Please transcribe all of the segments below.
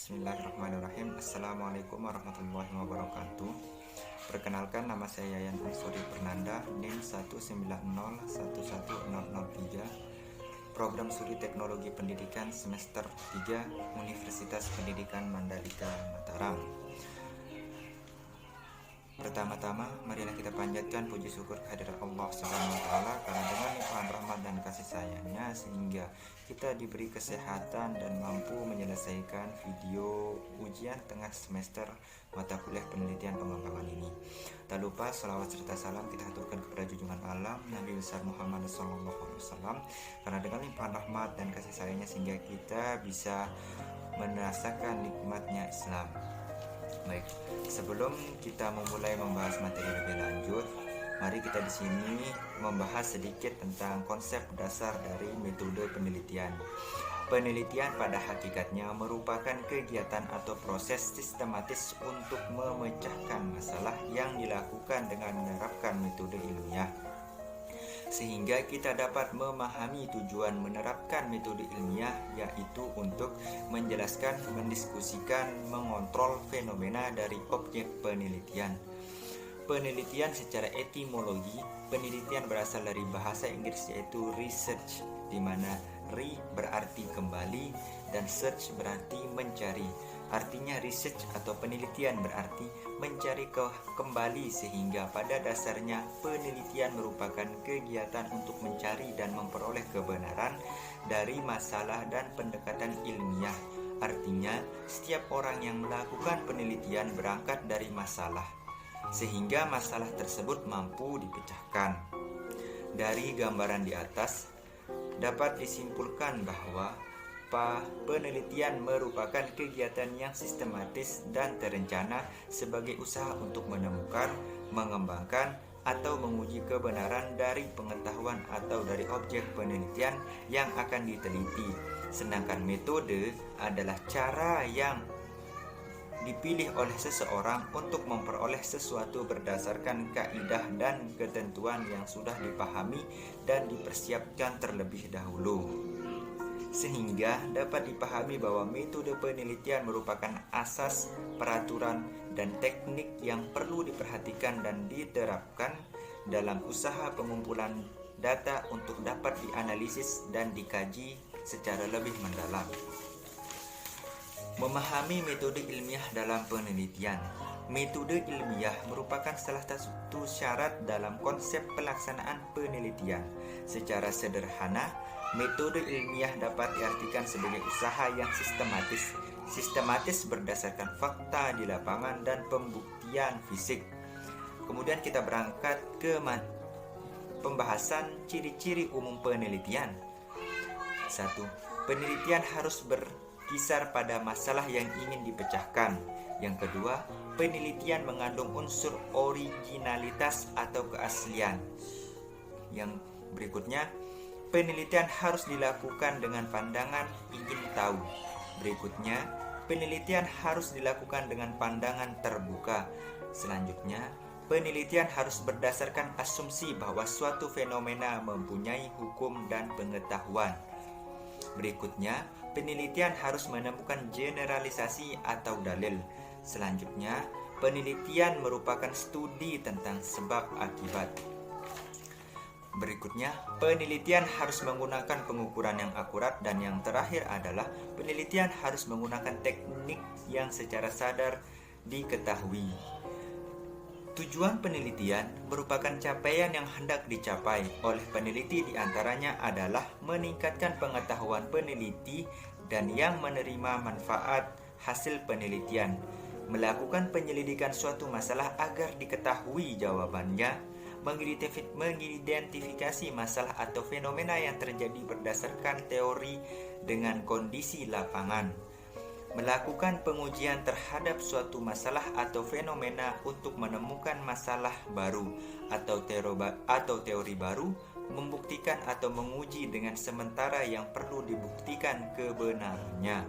Bismillahirrahmanirrahim. Assalamualaikum warahmatullahi wabarakatuh. Perkenalkan, nama saya Yayan Ansuri Pernanda, NIM 190110003, Program Studi Teknologi Pendidikan Semester 3, Universitas Pendidikan Mandalika Mataram. Pertama-tama, marilah kita panjatkan puji syukur kehadirat Allah SWT, karena dengan limpahan rahmat dan kasih sayangnya sehingga kita diberi kesehatan dan mampu menyelesaikan video ujian tengah semester mata kuliah penelitian pengembangan ini. Tak lupa salawat serta salam kita haturkan kepada junjungan alam Nabi besar Muhammad SAW, karena dengan limpahan rahmat dan kasih sayangnya sehingga kita bisa merasakan nikmatnya Islam. Baik, sebelum kita memulai membahas materi lebih lanjut, mari kita di sini membahas sedikit tentang konsep dasar dari metode penelitian. Penelitian pada hakikatnya merupakan kegiatan atau proses sistematis untuk memecahkan masalah yang dilakukan dengan menerapkan metode ilmiah, sehingga kita dapat memahami tujuan menerapkan metode ilmiah, yaitu untuk menjelaskan, mendiskusikan, mengontrol fenomena dari objek penelitian. Penelitian secara etimologi, penelitian berasal dari bahasa Inggris yaitu research, di mana re berarti kembali dan search berarti mencari. Artinya research atau penelitian berarti mencari kembali, sehingga pada dasarnya penelitian merupakan kegiatan untuk mencari dan memperoleh kebenaran dari masalah dan pendekatan ilmiah. Artinya setiap orang yang melakukan penelitian berangkat dari masalah, sehingga masalah tersebut mampu dipecahkan. Dari gambaran di atas dapat disimpulkan bahwa penelitian merupakan kegiatan yang sistematis dan terencana sebagai usaha untuk menemukan, mengembangkan, atau menguji kebenaran dari pengetahuan atau dari objek penelitian yang akan diteliti. Sedangkan metode adalah cara yang dipilih oleh seseorang untuk memperoleh sesuatu berdasarkan kaidah dan ketentuan yang sudah dipahami dan dipersiapkan terlebih dahulu, sehingga dapat dipahami bahwa metode penelitian merupakan asas, peraturan, dan teknik yang perlu diperhatikan dan diterapkan dalam usaha pengumpulan data untuk dapat dianalisis dan dikaji secara lebih mendalam. Memahami metode ilmiah dalam penelitian. Metode ilmiah merupakan salah satu syarat dalam konsep pelaksanaan penelitian. Secara sederhana, metode ilmiah dapat diartikan sebagai usaha yang sistematis berdasarkan fakta di lapangan dan pembuktian fisik. Kemudian kita berangkat ke pembahasan ciri-ciri umum penelitian. 1. Penelitian harus berkisar pada masalah yang ingin dipecahkan. Yang kedua, penelitian mengandung unsur originalitas atau keaslian. Yang berikutnya, penelitian harus dilakukan dengan pandangan ingin tahu. Berikutnya, penelitian harus dilakukan dengan pandangan terbuka. Selanjutnya, penelitian harus berdasarkan asumsi bahwa suatu fenomena mempunyai hukum dan pengetahuan. Berikutnya, penelitian harus menemukan generalisasi atau dalil. Selanjutnya, penelitian merupakan studi tentang sebab akibat. Berikutnya, penelitian harus menggunakan pengukuran yang akurat, dan yang terakhir adalah penelitian harus menggunakan teknik yang secara sadar diketahui. Tujuan penelitian merupakan capaian yang hendak dicapai oleh peneliti, diantaranya adalah meningkatkan pengetahuan peneliti dan yang menerima manfaat hasil penelitian, melakukan penyelidikan suatu masalah agar diketahui jawabannya, mengidentifikasi masalah atau fenomena yang terjadi berdasarkan teori dengan kondisi lapangan, melakukan pengujian terhadap suatu masalah atau fenomena untuk menemukan masalah baru atau teori baru, membuktikan atau menguji dengan sementara yang perlu dibuktikan kebenarannya.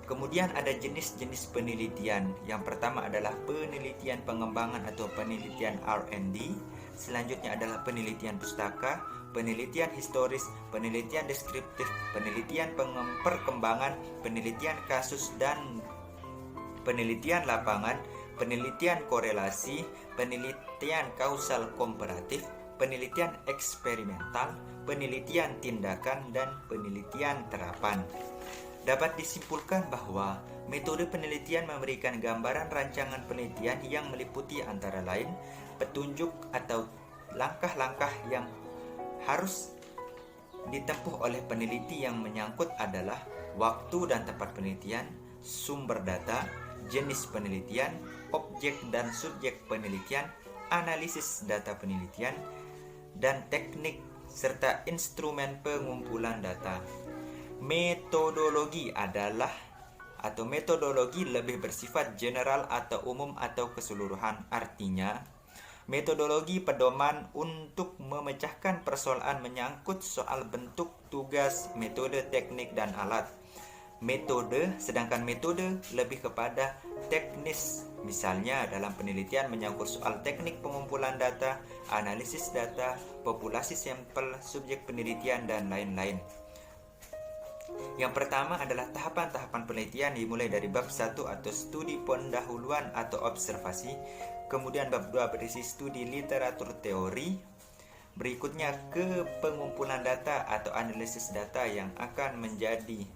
Kemudian ada jenis-jenis penelitian. Yang pertama adalah penelitian pengembangan atau penelitian R&D. Selanjutnya adalah penelitian pustaka, penelitian historis, penelitian deskriptif, penelitian perkembangan, penelitian kasus dan penelitian lapangan, penelitian korelasi, penelitian kausal komparatif, penelitian eksperimental, penelitian tindakan, dan penelitian terapan. Dapat disimpulkan bahwa metode penelitian memberikan gambaran rancangan penelitian yang meliputi antara lain petunjuk atau langkah-langkah yang harus ditempuh oleh peneliti yang menyangkut adalah waktu dan tempat penelitian, sumber data, jenis penelitian, objek dan subjek penelitian, analisis data penelitian, dan teknik serta instrumen pengumpulan data. Metodologi metodologi lebih bersifat general atau umum atau keseluruhan. Artinya, metodologi pedoman untuk memecahkan persoalan menyangkut soal bentuk, tugas, metode, teknik, dan alat. Sedangkan metode lebih kepada teknis. Misalnya dalam penelitian menyangkut soal teknik pengumpulan data, analisis data, populasi sampel, subjek penelitian, dan lain-lain. Yang pertama adalah tahapan-tahapan penelitian dimulai dari bab 1 atau studi pendahuluan atau observasi, kemudian bab 2 berisi studi literatur teori, berikutnya ke pengumpulan data atau analisis data yang akan menjadi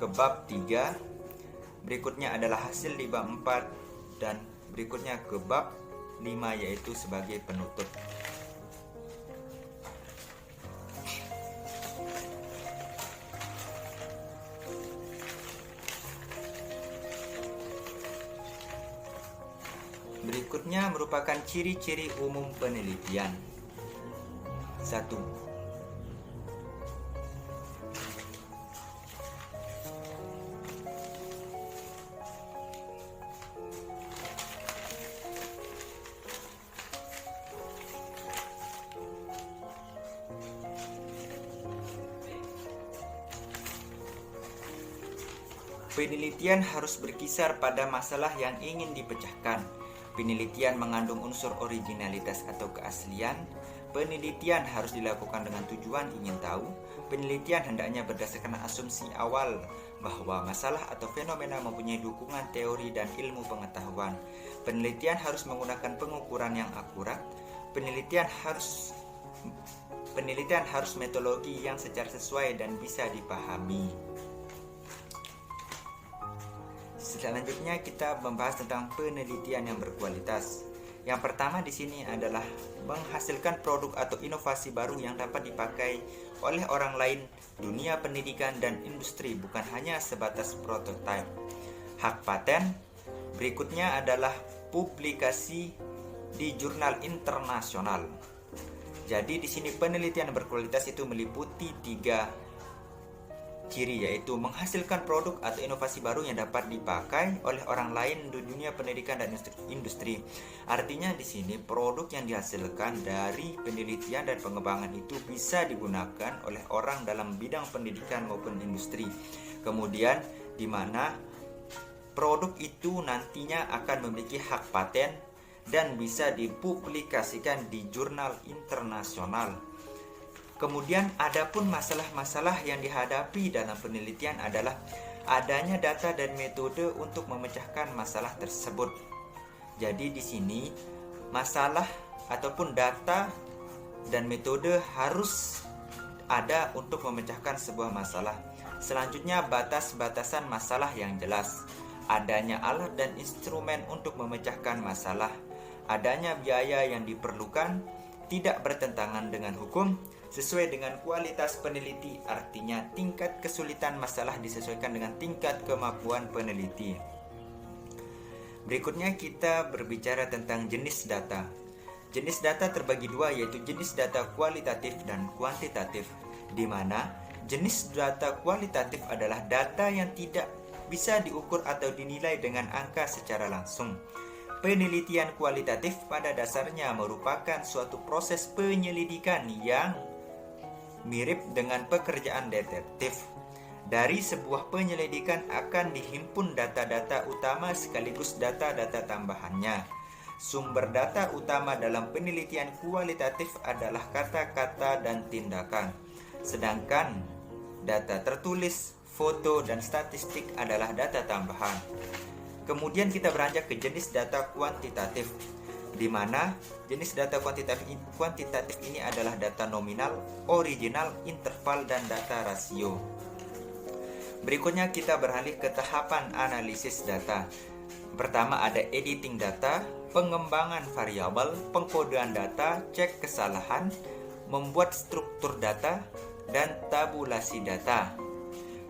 ke bab 3, berikutnya adalah hasil di bab 4, dan berikutnya ke bab 5 yaitu sebagai penutup. Berikutnya merupakan ciri-ciri umum penelitian. 1. Penelitian harus berkisar pada masalah yang ingin dipecahkan. Penelitian mengandung unsur originalitas atau keaslian. Penelitian harus dilakukan dengan tujuan ingin tahu. Penelitian hendaknya berdasarkan asumsi awal bahwa masalah atau fenomena mempunyai dukungan teori dan ilmu pengetahuan. Penelitian harus menggunakan pengukuran yang akurat. Penelitian harus metodologi yang secara sesuai dan bisa dipahami. Selanjutnya kita membahas tentang penelitian yang berkualitas. Yang pertama di sini adalah menghasilkan produk atau inovasi baru yang dapat dipakai oleh orang lain, dunia pendidikan dan industri, bukan hanya sebatas prototipe. Hak paten. Berikutnya adalah publikasi di jurnal internasional. Jadi di sini penelitian berkualitas itu meliputi 3 ciri, yaitu menghasilkan produk atau inovasi baru yang dapat dipakai oleh orang lain di dunia pendidikan dan industri. Artinya di sini produk yang dihasilkan dari penelitian dan pengembangan itu bisa digunakan oleh orang dalam bidang pendidikan maupun industri. Kemudian di mana produk itu nantinya akan memiliki hak paten dan bisa dipublikasikan di jurnal internasional. Kemudian adapun masalah-masalah yang dihadapi dalam penelitian adalah adanya data dan metode untuk memecahkan masalah tersebut. Jadi di sini masalah ataupun data dan metode harus ada untuk memecahkan sebuah masalah. Selanjutnya batas-batasan masalah yang jelas. Adanya alat dan instrumen untuk memecahkan masalah. Adanya biaya yang diperlukan, tidak bertentangan dengan hukum, sesuai dengan kualitas peneliti, artinya tingkat kesulitan masalah disesuaikan dengan tingkat kemampuan peneliti. Berikutnya kita berbicara tentang jenis data. Jenis data terbagi dua, yaitu jenis data kualitatif dan kuantitatif, di mana jenis data kualitatif adalah data yang tidak bisa diukur atau dinilai dengan angka secara langsung. Penelitian kualitatif pada dasarnya merupakan suatu proses penyelidikan yang mirip dengan pekerjaan detektif. Dari sebuah penyelidikan akan dihimpun data-data utama sekaligus data-data tambahannya. Sumber data utama dalam penelitian kualitatif adalah kata-kata dan tindakan. Sedangkan data tertulis, foto, dan statistik adalah data tambahan. Kemudian kita beranjak ke jenis data kuantitatif, di mana jenis data kuantitatif ini adalah data nominal, original, interval, dan data rasio. Berikutnya kita beralih ke tahapan analisis data. Pertama ada editing data, pengembangan variabel, pengkodean data, cek kesalahan, membuat struktur data, dan tabulasi data.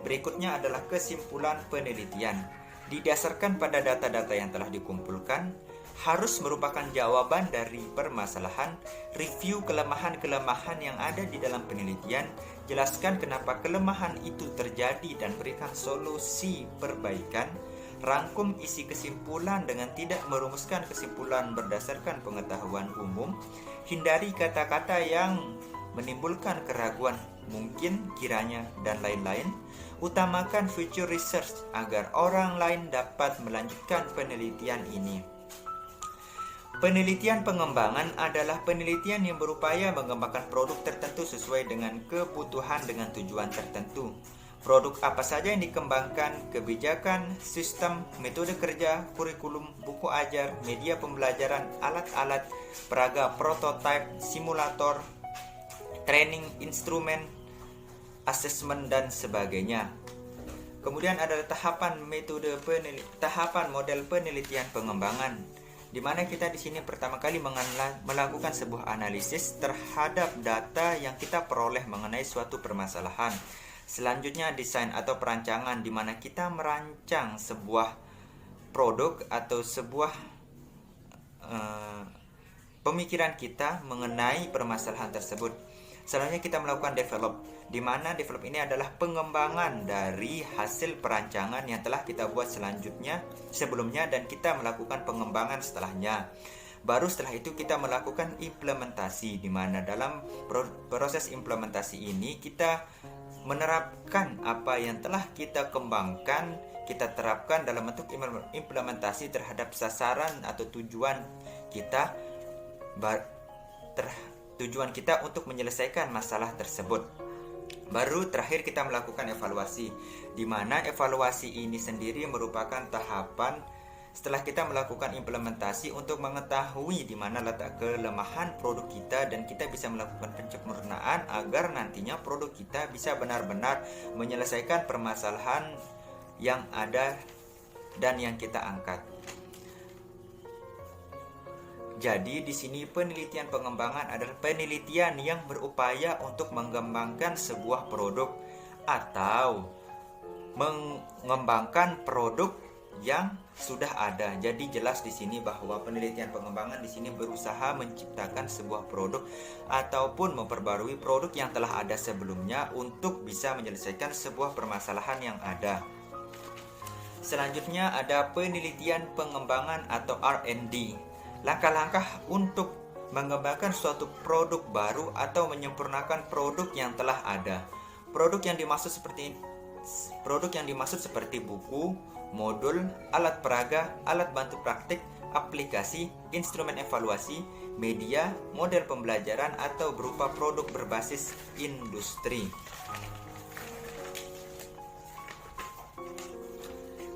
Berikutnya adalah kesimpulan penelitian. Didasarkan pada data-data yang telah dikumpulkan, harus merupakan jawaban dari permasalahan, review kelemahan-kelemahan yang ada di dalam penelitian, jelaskan kenapa kelemahan itu terjadi dan berikan solusi perbaikan, rangkum isi kesimpulan dengan tidak merumuskan kesimpulan berdasarkan pengetahuan umum, hindari kata-kata yang menimbulkan keraguan mungkin, kiranya, dan lain-lain. Utamakan future research agar orang lain dapat melanjutkan penelitian ini. Penelitian pengembangan adalah penelitian yang berupaya mengembangkan produk tertentu sesuai dengan kebutuhan dengan tujuan tertentu. Produk apa saja yang dikembangkan, kebijakan, sistem, metode kerja, kurikulum, buku ajar, media pembelajaran, alat-alat, peraga, prototipe, simulator, training, instrumen, asesmen, dan sebagainya. Kemudian ada tahapan model penelitian pengembangan, di mana kita di sini pertama kali melakukan sebuah analisis terhadap data yang kita peroleh mengenai suatu permasalahan. Selanjutnya desain atau perancangan, di mana kita merancang sebuah produk atau sebuah pemikiran kita mengenai permasalahan tersebut. Selanjutnya kita melakukan develop, di mana develop ini adalah pengembangan dari hasil perancangan yang telah kita buat sebelumnya dan kita melakukan pengembangan setelahnya. Baru setelah itu kita melakukan implementasi, di mana dalam proses implementasi ini kita menerapkan apa yang telah kita kembangkan, kita terapkan dalam bentuk implementasi terhadap sasaran atau tujuan kita untuk menyelesaikan masalah tersebut. Baru terakhir kita melakukan evaluasi, di mana evaluasi ini sendiri merupakan tahapan setelah kita melakukan implementasi untuk mengetahui di mana letak kelemahan produk kita dan kita bisa melakukan penyempurnaan agar nantinya produk kita bisa benar-benar menyelesaikan permasalahan yang ada dan yang kita angkat. Jadi di sini penelitian pengembangan adalah penelitian yang berupaya untuk mengembangkan sebuah produk atau mengembangkan produk yang sudah ada. Jadi jelas di sini bahwa penelitian pengembangan di sini berusaha menciptakan sebuah produk ataupun memperbarui produk yang telah ada sebelumnya untuk bisa menyelesaikan sebuah permasalahan yang ada. Selanjutnya ada penelitian pengembangan atau R&D. Langkah-langkah untuk mengembangkan suatu produk baru atau menyempurnakan produk yang telah ada. Produk yang dimaksud seperti buku, modul, alat peraga, alat bantu praktik, aplikasi, instrumen evaluasi, media, model pembelajaran, atau berupa produk berbasis industri.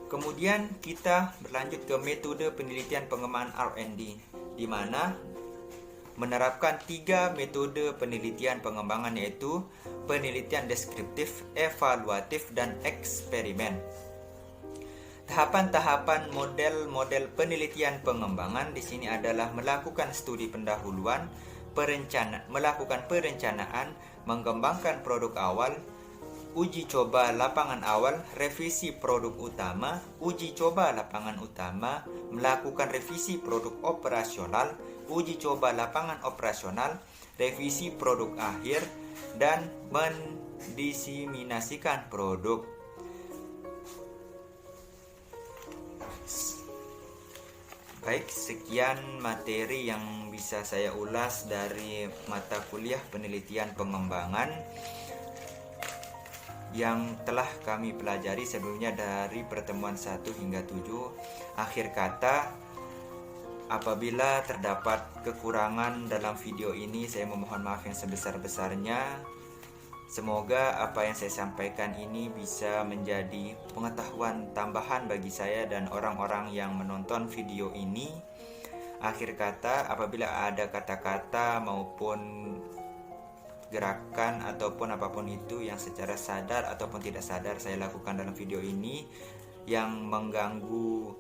Kemudian kita berlanjut ke metode penelitian pengembangan R&D, di mana menerapkan 3 metode penelitian pengembangan, yaitu penelitian deskriptif, evaluatif, dan eksperimen. Tahapan-tahapan model penelitian pengembangan di sini adalah melakukan studi pendahuluan, melakukan perencanaan, mengembangkan produk awal, uji coba lapangan awal, revisi produk utama, uji coba lapangan utama, melakukan revisi produk operasional, uji coba lapangan operasional, revisi produk akhir, dan mendiseminasikan produk. Baik, sekian materi yang bisa saya ulas dari mata kuliah penelitian pengembangan yang telah kami pelajari sebelumnya dari pertemuan 1 hingga 7. Akhir kata, Apabila terdapat kekurangan dalam video ini, saya memohon maaf yang sebesar-besarnya. Semoga apa yang saya sampaikan ini bisa menjadi pengetahuan tambahan bagi saya dan orang-orang yang menonton video ini. Akhir kata, apabila ada kata-kata maupun gerakan ataupun apapun itu yang secara sadar ataupun tidak sadar saya lakukan dalam video ini yang mengganggu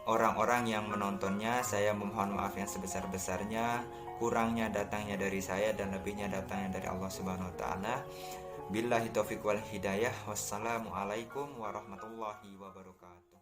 orang-orang yang menontonnya, saya memohon maaf yang sebesar-besarnya. Kurangnya datangnya dari saya dan lebihnya datangnya dari Allah Subhanahu wa taala. Billahi taufiq wal hidayah. Wassalamualaikum warahmatullahi wabarakatuh.